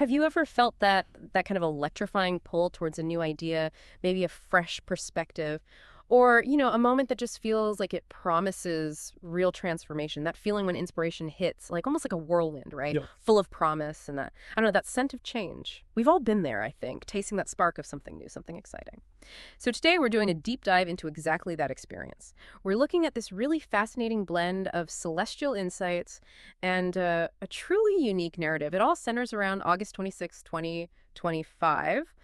Have you ever felt that kind of electrifying pull towards a new idea, maybe a fresh perspective, or, a moment that just feels like it promises real transformation? That feeling when inspiration hits, like almost like a whirlwind, right? Yeah. Full of promise and that, I don't know, that scent of change. We've all been there, I think, tasting that spark of something new, something exciting. So today we're doing a deep dive into exactly that experience. We're looking at this really fascinating blend of celestial insights and a truly unique narrative. It all centers around August 26, 2025.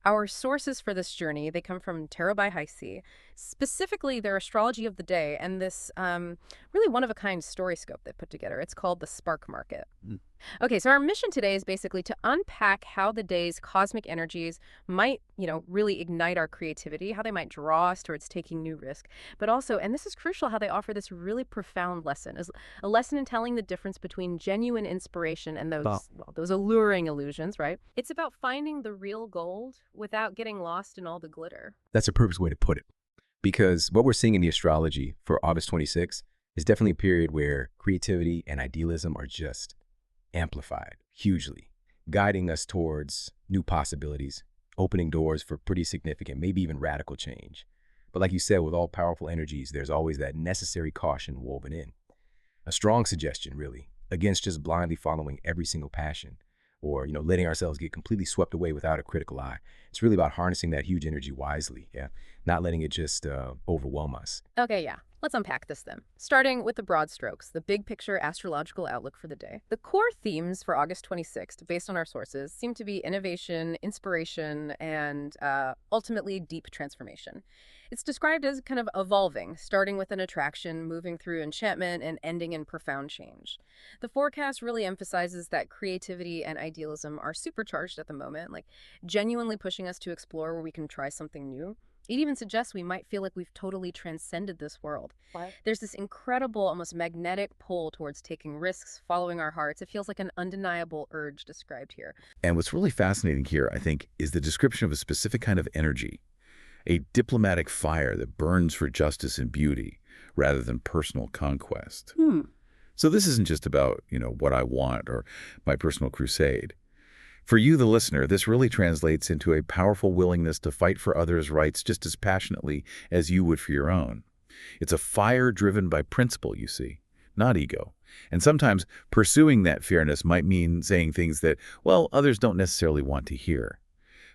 Our sources for this journey, they come from Tarot by High C, specifically their astrology of the day and this really one-of-a-kind story scope they put together. It's called the Spark Market. Mm. Okay, so our mission today is basically to unpack how the day's cosmic energies might, really ignite our creativity, how they might draw us towards taking new risk, but also, and this is crucial, how they offer this really profound lesson, is a lesson in telling the difference between genuine inspiration and Wow. those alluring illusions, right? It's about finding the real gold without getting lost in all the glitter. That's a perfect way to put it. Because what we're seeing in the astrology for August 26 is definitely a period where creativity and idealism are just amplified hugely, guiding us towards new possibilities, opening doors for pretty significant, maybe even radical change. But like you said, with all powerful energies, there's always that necessary caution woven in. A strong suggestion, really, against just blindly following every single passion or, letting ourselves get completely swept away without a critical eye. It's really about harnessing that huge energy wisely, yeah? Not letting it just overwhelm us. Okay, yeah. Let's unpack this then. Starting with the broad strokes, the big picture astrological outlook for the day. The core themes for August 26th, based on our sources, seem to be innovation, inspiration, and ultimately deep transformation. It's described as kind of evolving, starting with an attraction, moving through enchantment, and ending in profound change. The forecast really emphasizes that creativity and idealism are supercharged at the moment, like genuinely pushing us to explore where we can try something new. It even suggests we might feel like we've totally transcended this world. What? There's this incredible, almost magnetic pull towards taking risks, following our hearts. It feels like an undeniable urge described here. And what's really fascinating here, I think, is the description of a specific kind of energy, a diplomatic fire that burns for justice and beauty rather than personal conquest. Hmm. So this isn't just about, what I want or my personal crusade. For you, the listener, this really translates into a powerful willingness to fight for others' rights just as passionately as you would for your own. It's a fire driven by principle, you see, not ego. And sometimes pursuing that fairness might mean saying things that, well, others don't necessarily want to hear.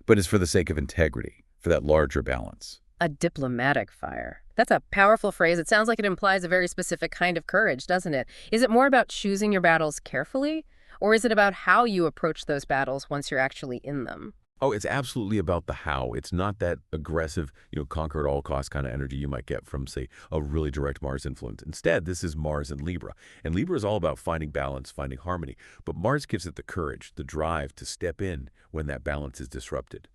But it's for the sake of integrity, for that larger balance. A diplomatic fire. That's a powerful phrase. It sounds like it implies a very specific kind of courage, doesn't it? Is it more about choosing your battles carefully? Or is it about how you approach those battles once you're actually in them? Oh, it's absolutely about the how. It's not that aggressive, conquer at all costs kind of energy you might get from, say, a really direct Mars influence. Instead, this is Mars and Libra. And Libra is all about finding balance, finding harmony. But Mars gives it the courage, the drive to step in when that balance is disrupted.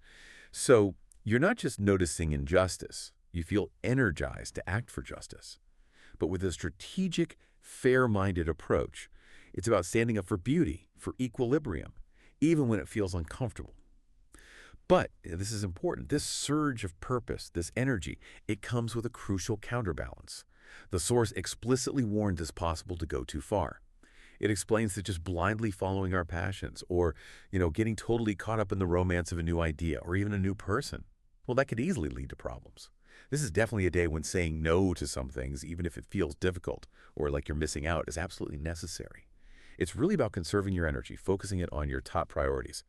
So you're not just noticing injustice. You feel energized to act for justice. But with a strategic, fair-minded approach, it's about standing up for beauty, for equilibrium, even when it feels uncomfortable. But, this is important, this surge of purpose, this energy, it comes with a crucial counterbalance. The source explicitly warns it's possible to go too far. It explains that just blindly following our passions or, getting totally caught up in the romance of a new idea or even a new person, well, that could easily lead to problems. This is definitely a day when saying no to some things, even if it feels difficult or like you're missing out, is absolutely necessary. It's really about conserving your energy, focusing it on your top priorities.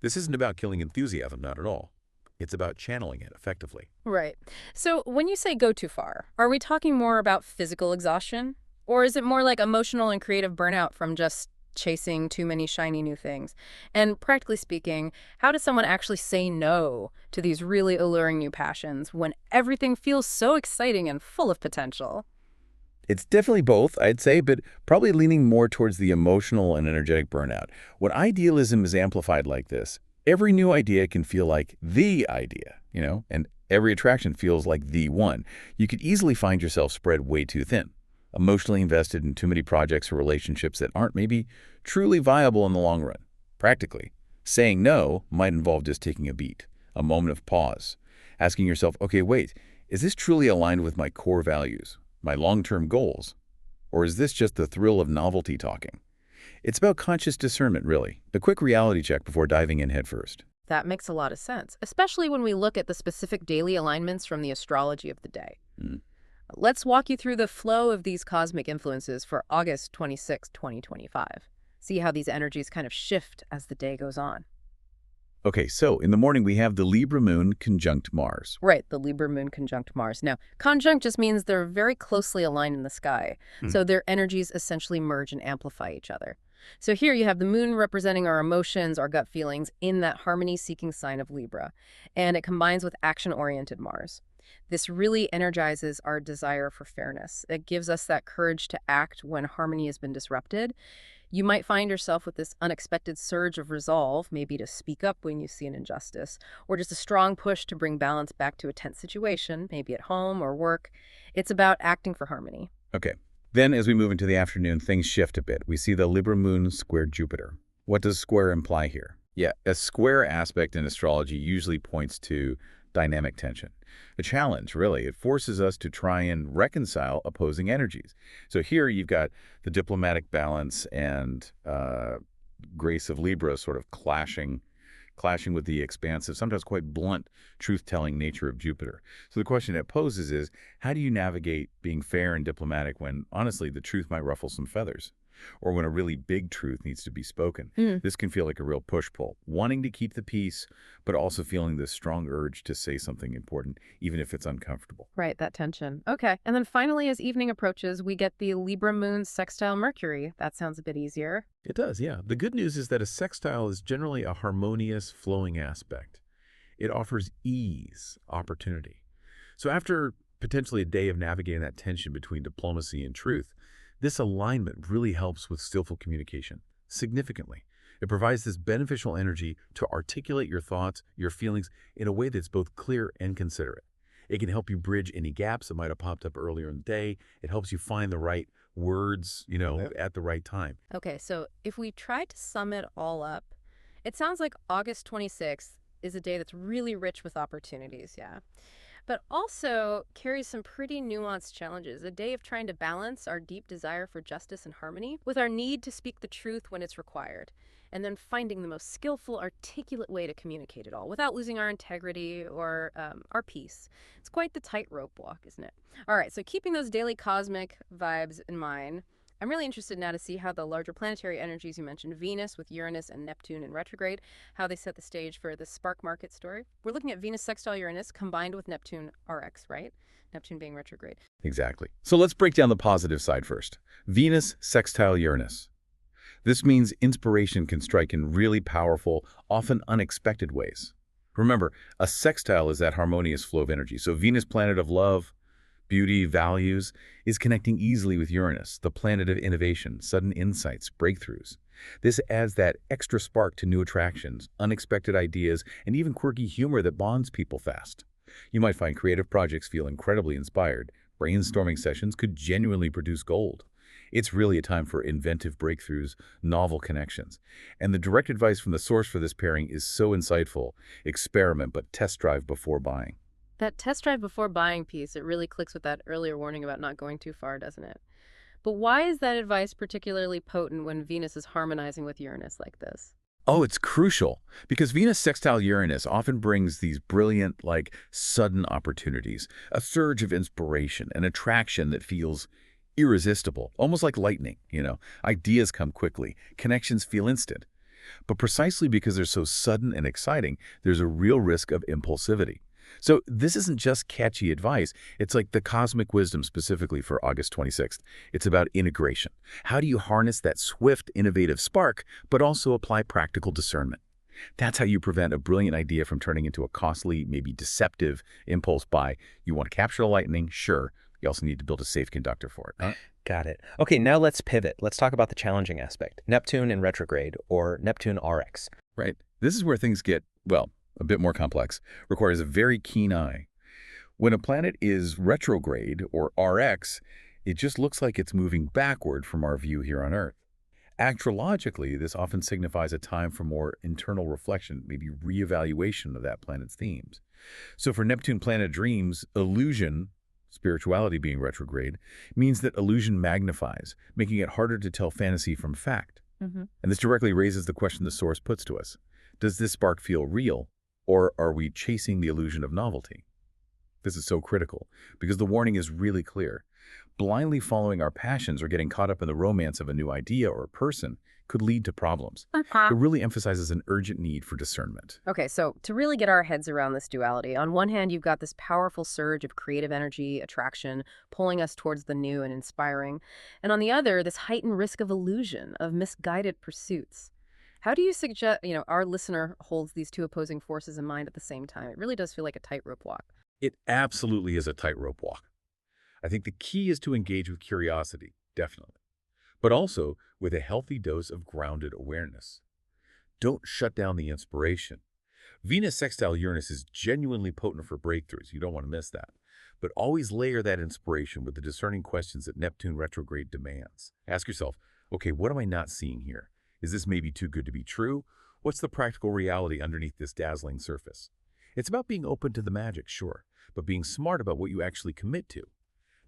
This isn't about killing enthusiasm, not at all. It's about channeling it effectively. Right. So when you say go too far, are we talking more about physical exhaustion? Or is it more like emotional and creative burnout from just chasing too many shiny new things? And practically speaking, how does someone actually say no to these really alluring new passions when everything feels so exciting and full of potential? It's definitely both, I'd say, but probably leaning more towards the emotional and energetic burnout. When idealism is amplified like this, every new idea can feel like the idea, and every attraction feels like the one. You could easily find yourself spread way too thin, emotionally invested in too many projects or relationships that aren't maybe truly viable in the long run. Practically, saying no might involve just taking a beat, a moment of pause, asking yourself, okay, wait, is this truly aligned with my core values, my long-term goals? Or is this just the thrill of novelty talking? It's about conscious discernment, really. A quick reality check before diving in headfirst. That makes a lot of sense, especially when we look at the specific daily alignments from the astrology of the day. Mm. Let's walk you through the flow of these cosmic influences for August 26, 2025. See how these energies kind of shift as the day goes on. Okay, so in the morning we have the Libra moon conjunct Mars. Right, the Libra moon conjunct Mars. Now, conjunct just means they're very closely aligned in the sky, so their energies essentially merge and amplify each other. So here you have the moon representing our emotions, our gut feelings, in that harmony-seeking sign of Libra, and it combines with action-oriented Mars. This really energizes our desire for fairness. It gives us that courage to act when harmony has been disrupted. You might find yourself with this unexpected surge of resolve, maybe to speak up when you see an injustice, or just a strong push to bring balance back to a tense situation, maybe at home or work. It's about acting for harmony. Okay. Then as we move into the afternoon, things shift a bit. We see the Libra moon square Jupiter. What does square imply here? Yeah, a square aspect in astrology usually points to dynamic tension. A challenge, really. It forces us to try and reconcile opposing energies. So here you've got the diplomatic balance and grace of Libra sort of clashing with the expansive, sometimes quite blunt, truth-telling nature of Jupiter. So the question it poses is, how do you navigate being fair and diplomatic when, honestly, the truth might ruffle some feathers? Or when a really big truth needs to be spoken? This can feel like a real push-pull, wanting to keep the peace, but also feeling this strong urge to say something important, even if it's uncomfortable. Right, that tension. Okay, and then finally, as evening approaches, we get the Libra moon sextile Mercury. That sounds a bit easier. It does, yeah. The good news is that a sextile is generally a harmonious, flowing aspect. It offers ease, opportunity. So after potentially a day of navigating that tension between diplomacy and truth, this alignment really helps with skillful communication, significantly. It provides this beneficial energy to articulate your thoughts, your feelings, in a way that's both clear and considerate. It can help you bridge any gaps that might have popped up earlier in the day. It helps you find the right words, at the right time. Okay, so if we try to sum it all up, it sounds like August 26th is a day that's really rich with opportunities, yeah. But also carries some pretty nuanced challenges. A day of trying to balance our deep desire for justice and harmony with our need to speak the truth when it's required, and then finding the most skillful, articulate way to communicate it all without losing our integrity or our peace. It's quite the tightrope walk, isn't it? All right, so keeping those daily cosmic vibes in mind, I'm really interested now to see how the larger planetary energies you mentioned, Venus with Uranus and Neptune in retrograde, how they set the stage for the spark market story. We're looking at Venus sextile Uranus combined with Neptune RX, right? Neptune being retrograde. Exactly. So let's break down the positive side first. Venus sextile Uranus. This means inspiration can strike in really powerful, often unexpected ways. Remember, a sextile is that harmonious flow of energy. So Venus, planet of love, beauty, values, is connecting easily with Uranus, the planet of innovation, sudden insights, breakthroughs. This adds that extra spark to new attractions, unexpected ideas, and even quirky humor that bonds people fast. You might find creative projects feel incredibly inspired. Brainstorming sessions could genuinely produce gold. It's really a time for inventive breakthroughs, novel connections. And the direct advice from the source for this pairing is so insightful. Experiment, but test drive before buying. That test drive before buying piece, it really clicks with that earlier warning about not going too far, doesn't it? But why is that advice particularly potent when Venus is harmonizing with Uranus like this? Oh, it's crucial, because Venus sextile Uranus often brings these brilliant, sudden opportunities, a surge of inspiration, an attraction that feels irresistible, almost like lightning, Ideas come quickly, connections feel instant. But precisely because they're so sudden and exciting, there's a real risk of impulsivity. So this isn't just catchy advice. It's like the cosmic wisdom specifically for August 26th. It's about integration. How do you harness that swift, innovative spark, but also apply practical discernment? That's how you prevent a brilliant idea from turning into a costly, maybe deceptive impulse buy. You want to capture the lightning? Sure. You also need to build a safe conductor for it. Got it. Okay, now let's pivot. Let's talk about the challenging aspect. Neptune in retrograde, or Neptune RX. Right. This is where things get, a bit more complex, requires a very keen eye. When a planet is retrograde, or RX, it just looks like it's moving backward from our view here on Earth. Astrologically, this often signifies a time for more internal reflection, maybe reevaluation of that planet's themes. So for Neptune planet dreams, illusion, spirituality being retrograde, means that illusion magnifies, making it harder to tell fantasy from fact. Hmm. And this directly raises the question the source puts to us. Does this spark feel real, or are we chasing the illusion of novelty? This is so critical, because the warning is really clear. Blindly following our passions or getting caught up in the romance of a new idea or a person could lead to problems. It really emphasizes an urgent need for discernment. Okay, so to really get our heads around this duality, on one hand, you've got this powerful surge of creative energy, attraction, pulling us towards the new and inspiring. And on the other, this heightened risk of illusion, of misguided pursuits. How do you suggest, our listener holds these two opposing forces in mind at the same time? It really does feel like a tightrope walk. It absolutely is a tightrope walk. I think the key is to engage with curiosity, definitely, but also with a healthy dose of grounded awareness. Don't shut down the inspiration. Venus sextile Uranus is genuinely potent for breakthroughs. You don't want to miss that. But always layer that inspiration with the discerning questions that Neptune retrograde demands. Ask yourself, okay, what am I not seeing here? Is this maybe too good to be true? What's the practical reality underneath this dazzling surface? It's about being open to the magic, sure, but being smart about what you actually commit to.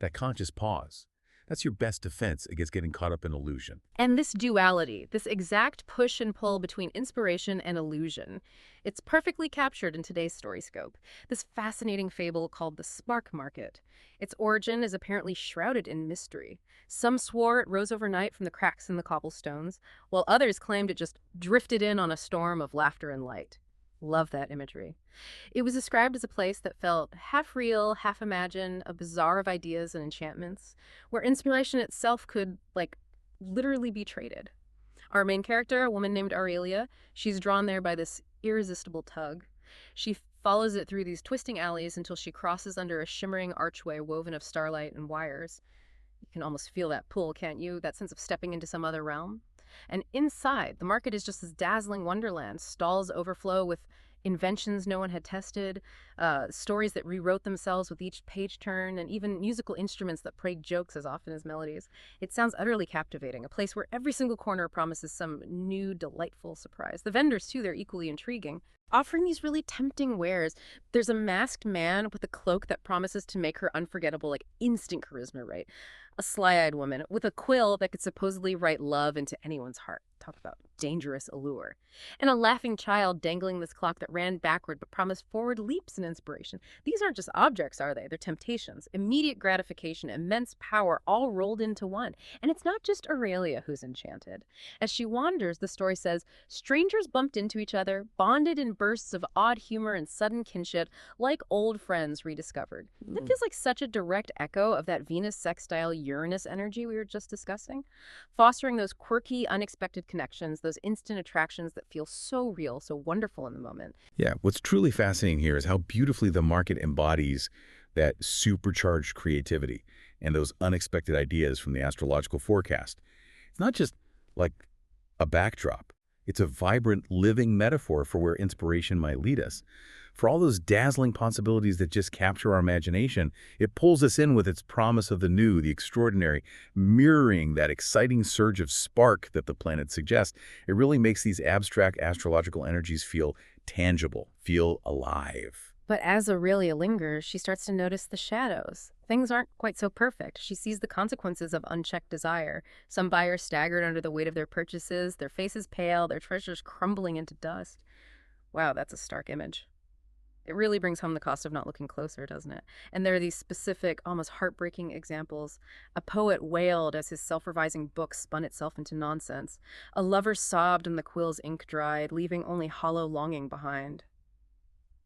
That conscious pause. That's your best defense against getting caught up in illusion. And this duality, this exact push and pull between inspiration and illusion, it's perfectly captured in today's StoryScope, this fascinating fable called the spark market. Its origin is apparently shrouded in mystery. Some swore it rose overnight from the cracks in the cobblestones, while others claimed it just drifted in on a storm of laughter and light. Love that imagery. It was described as a place that felt half real, half imagined, a bazaar of ideas and enchantments, where inspiration itself could, literally be traded. Our main character, a woman named Aurelia, she's drawn there by this irresistible tug. She follows it through these twisting alleys until she crosses under a shimmering archway woven of starlight and wires. You can almost feel that pull, can't you? That sense of stepping into some other realm. And inside, the market is just this dazzling wonderland. Stalls overflow with inventions no one had tested, stories that rewrote themselves with each page turn, and even musical instruments that played jokes as often as melodies. It sounds utterly captivating, a place where every single corner promises some new, delightful surprise. The vendors, too, they're equally intriguing, offering these really tempting wares. There's a masked man with a cloak that promises to make her unforgettable, instant charisma, right? A sly-eyed woman with a quill that could supposedly write love into anyone's heart. Talk about dangerous allure. And a laughing child dangling this clock that ran backward but promised forward leaps and inspiration. These aren't just objects, are they? They're temptations, immediate gratification, immense power, all rolled into one. And it's not just Aurelia who's enchanted. As she wanders, the story says, strangers bumped into each other, bonded in bursts of odd humor and sudden kinship, like old friends rediscovered. That feels like such a direct echo of that Venus sextile Uranus energy we were just discussing, fostering those quirky, unexpected connections, those instant attractions that feel so real, so wonderful in the moment. Yeah, what's truly fascinating here is how beautifully the market embodies that supercharged creativity and those unexpected ideas from the astrological forecast. It's not just like a backdrop. It's a vibrant, living metaphor for where inspiration might lead us. For all those dazzling possibilities that just capture our imagination, it pulls us in with its promise of the new, the extraordinary, mirroring that exciting surge of spark that the planet suggests. It really makes these abstract astrological energies feel tangible, feel alive. But as Aurelia lingers, she starts to notice the shadows. Things aren't quite so perfect. She sees the consequences of unchecked desire. Some buyers staggered under the weight of their purchases, their faces pale, their treasures crumbling into dust. Wow, that's a stark image. It really brings home the cost of not looking closer, doesn't it? And there are these specific, almost heartbreaking examples. A poet wailed as his self-revising book spun itself into nonsense. A lover sobbed and the quill's ink dried, leaving only hollow longing behind.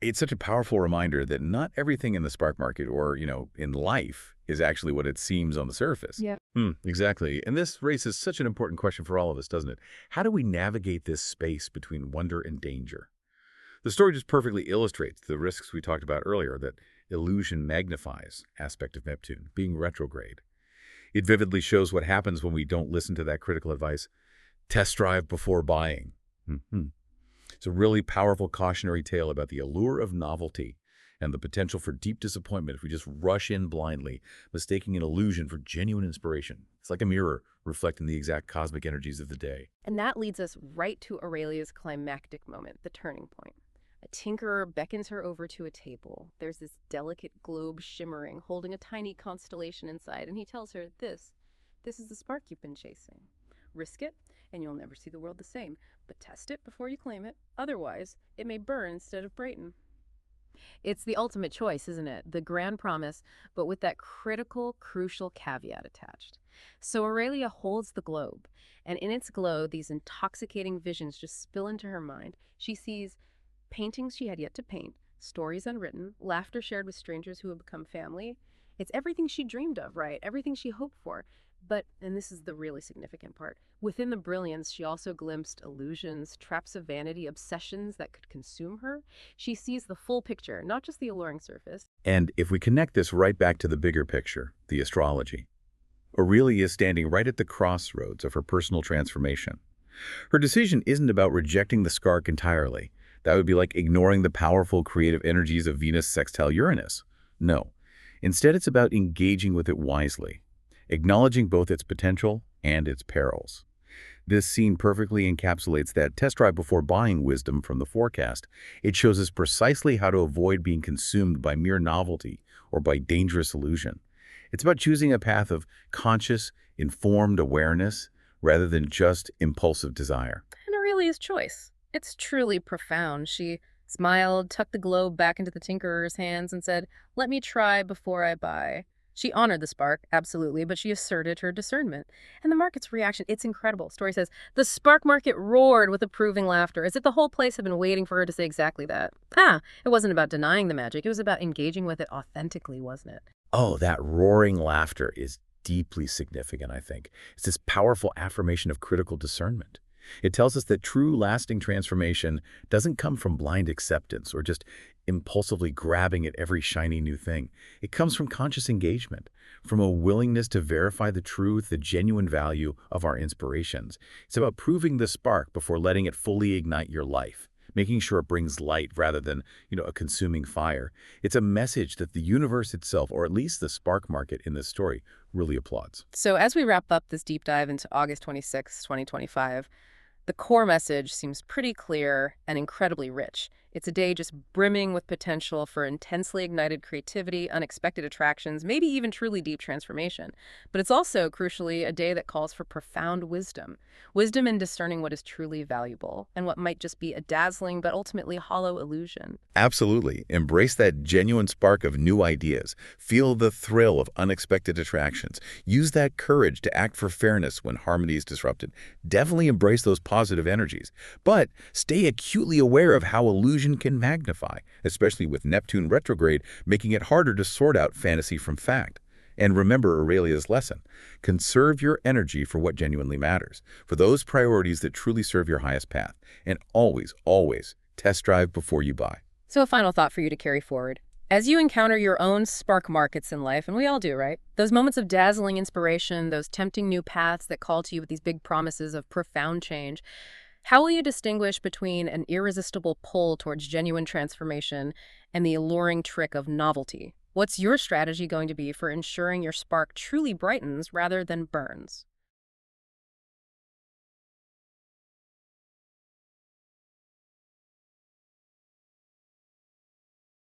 It's such a powerful reminder that not everything in the spark market or, in life is actually what it seems on the surface. Yeah. Exactly. And this raises such an important question for all of us, doesn't it? How do we navigate this space between wonder and danger? The story just perfectly illustrates the risks we talked about earlier, that illusion magnifies aspect of Neptune, being retrograde. It vividly shows what happens when we don't listen to that critical advice. Test drive before buying. It's a really powerful cautionary tale about the allure of novelty and the potential for deep disappointment if we just rush in blindly, mistaking an illusion for genuine inspiration. It's like a mirror reflecting the exact cosmic energies of the day. And that leads us right to Aurelia's climactic moment, the turning point. A tinkerer beckons her over to a table. There's this delicate globe shimmering, holding a tiny constellation inside, and he tells her, this is the spark you've been chasing. Risk it, and you'll never see the world the same. But test it before you claim it. Otherwise, it may burn instead of brighten. It's the ultimate choice, isn't it? The grand promise, but with that critical, crucial caveat attached. So Aurelia holds the globe, and in its glow, these intoxicating visions just spill into her mind. She sees paintings she had yet to paint, stories unwritten, laughter shared with strangers who have become family. It's everything she dreamed of, right? Everything she hoped for. But, and this is the really significant part, within the brilliance, she also glimpsed illusions, traps of vanity, obsessions that could consume her. She sees the full picture, not just the alluring surface. And if we connect this right back to the bigger picture, the astrology, Aurelia is standing right at the crossroads of her personal transformation. Her decision isn't about rejecting the scark entirely. That would be like ignoring the powerful creative energies of Venus sextile Uranus. No. Instead, it's about engaging with it wisely, acknowledging both its potential and its perils. This scene perfectly encapsulates that test drive before buying wisdom from the forecast. It shows us precisely how to avoid being consumed by mere novelty or by dangerous illusion. It's about choosing a path of conscious, informed awareness rather than just impulsive desire. And Aurelia's choice. It's truly profound. She smiled, tucked the globe back into the tinkerer's hands, and said, "Let me try before I buy." She honored the spark, absolutely, but she asserted her discernment. And the market's reaction, it's incredible. Story says, the spark market roared with approving laughter, as if the whole place had been waiting for her to say exactly that. It wasn't about denying the magic. It was about engaging with it authentically, wasn't it? Oh, that roaring laughter is deeply significant, I think. It's this powerful affirmation of critical discernment. It tells us that true, lasting transformation doesn't come from blind acceptance or just impulsively grabbing at every shiny new thing. It comes from conscious engagement, from a willingness to verify the truth, the genuine value of our inspirations. It's about proving the spark before letting it fully ignite your life, making sure it brings light rather than, a consuming fire. It's a message that the universe itself, or at least the spark market in this story, really applauds. So as we wrap up this deep dive into August 26, 2025, the core message seems pretty clear and incredibly rich. It's a day just brimming with potential for intensely ignited creativity, unexpected attractions, maybe even truly deep transformation. But it's also, crucially, a day that calls for profound wisdom. Wisdom in discerning what is truly valuable and what might just be a dazzling but ultimately hollow illusion. Absolutely. Embrace that genuine spark of new ideas. Feel the thrill of unexpected attractions. Use that courage to act for fairness when harmony is disrupted. Definitely embrace those positive energies. But stay acutely aware of how illusion can magnify, especially with Neptune retrograde, making it harder to sort out fantasy from fact. And remember Aurelia's lesson. Conserve your energy for what genuinely matters, for those priorities that truly serve your highest path. And always, always test drive before you buy. So a final thought for you to carry forward. As you encounter your own spark markets in life, and we all do, right? Those moments of dazzling inspiration, those tempting new paths that call to you with these big promises of profound change, how will you distinguish between an irresistible pull towards genuine transformation and the alluring trick of novelty? What's your strategy going to be for ensuring your spark truly brightens rather than burns?